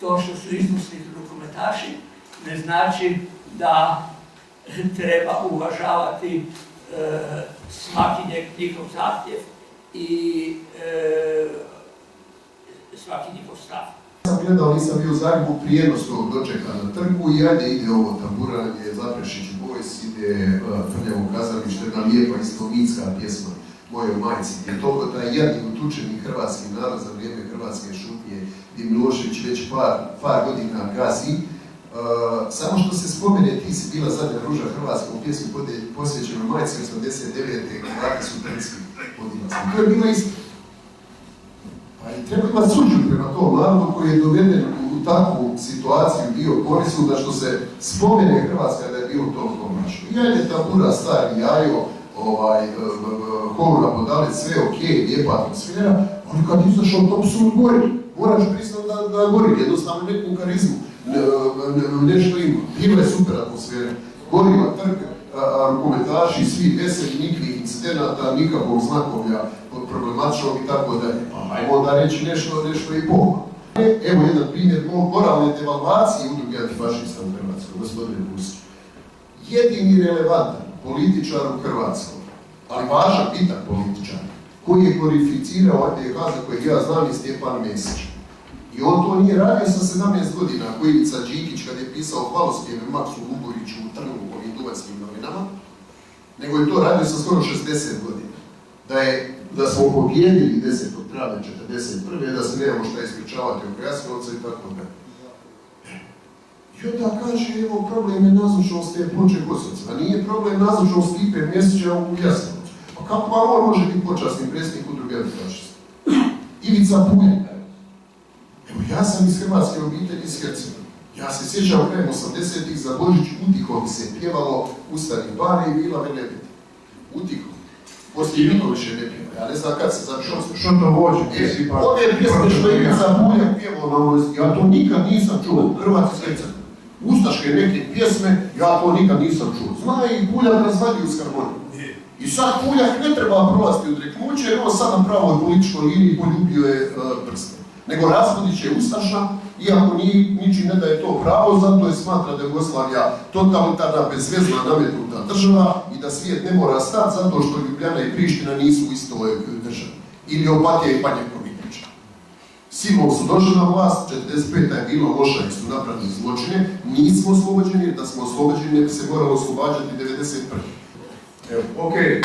to što su izvrsni rukometaši ne znači da treba uvažavati svaki njihov zahtjev i svaki njihov stav. Sam gledao, nisam bio u Zagrebu, prijenos tog dočeka na trgu i ajde ide ovo tamburanje, Zaprešić Boys, ide Prljavo kazalište, jedna lijepa istomitska pjesma Mojoj majci, gdje toliko taj jadni utučeni hrvatski narod za vrijeme hrvatske šutnje, gdje Milošević već par godina gazi. Samo što se spomene, ti si bila zadnja ruža hrvatskom pjesmu posvećenoj majci 89. Hrvati su trnski podinaci. To je bila isto. Pa i treba imati suđu prema tom narodu koji je doveden u takvu situaciju bio korisno da što se spomene Hrvatska da je bilo toliko mašno. I ajde tambura, stari jajo, Hovna Podalic, sve okej, lijepa atmosfera, ali kad izašao to su gori, moraš priznati da gori, jednostavno neku karizmu, nešto ima, bila je super atmosfera, gorima trg, rukometaši, svi veseli, nikakvih incidenata, nikakvog znakovlja problematičnog i tako dalje. Ajmo onda reći nešto i pohvalno. Evo jedan primjer moralne devalvacije udruge antifašista u Hrvatskoj, gospodine Pusić. Jedini relevantan političar u Hrvatskoj, ali važan, bitan političar, koji je glorificirao NDH za kojeg ja znam je Stjepan Mesić. I on to nije radio sa 17 godina, ako Ivica Đikić kad je pisao hvalospjeve Maksu Luburiću u Trnu u ovim duvarskim novinama, nego je to radio sa skoro 60 godina. Da smo pobijedili 10. travnja 1941. da se nemamo šta ispričavati oko Jasenovca i tako da. I onda kaže, evo problem je nazočnost te Ploče Kosovca, a nije problem nazočnost Stipe Mesića u Jasenovcu. Pa kako vam on može biti počasni predsjednik udruge antifašista? Ivica Puljak. Evo, ja sam iz hrvatske obitelji iz Hercegovine. Ja se sjećam krajem 80-ih za Božić utihom se pjevalo Ustani bare i bila Velebiti. Utihom. Poslije niko više ne pjeva. Ja ne znam kad se zapravo... Što to vođe? Ove pjesme što je Ivica Puljak pjevao na vojski, ja to nikad nisam čuo. Hrvatski iz Hercegovine. Ustaške neke pjesme, ja to nikad nisam čuo. Zna i Puljak razvadio s harmonijom. I sad Puljak ne treba prolaziti od reknuće, jer on sad na pravoj političkoj liniji poljubio je prste. Nego Raspudić je ustaša, iako ničim ne daje to pravo, zato je smatra da je Jugoslavija totalitarna, bezvezna, nametnuta država i da svijet ne mora stati zato što Ljubljana i Priština nisu u istoj državi. Ili Opatija i Banja Komitrića. Silom su došli na vlast, 45. je bilo loša jer su napravili zločine, nismo oslobođeni, jer da smo oslobođeni ne bi se moralo oslobađati 91. Evo, okej.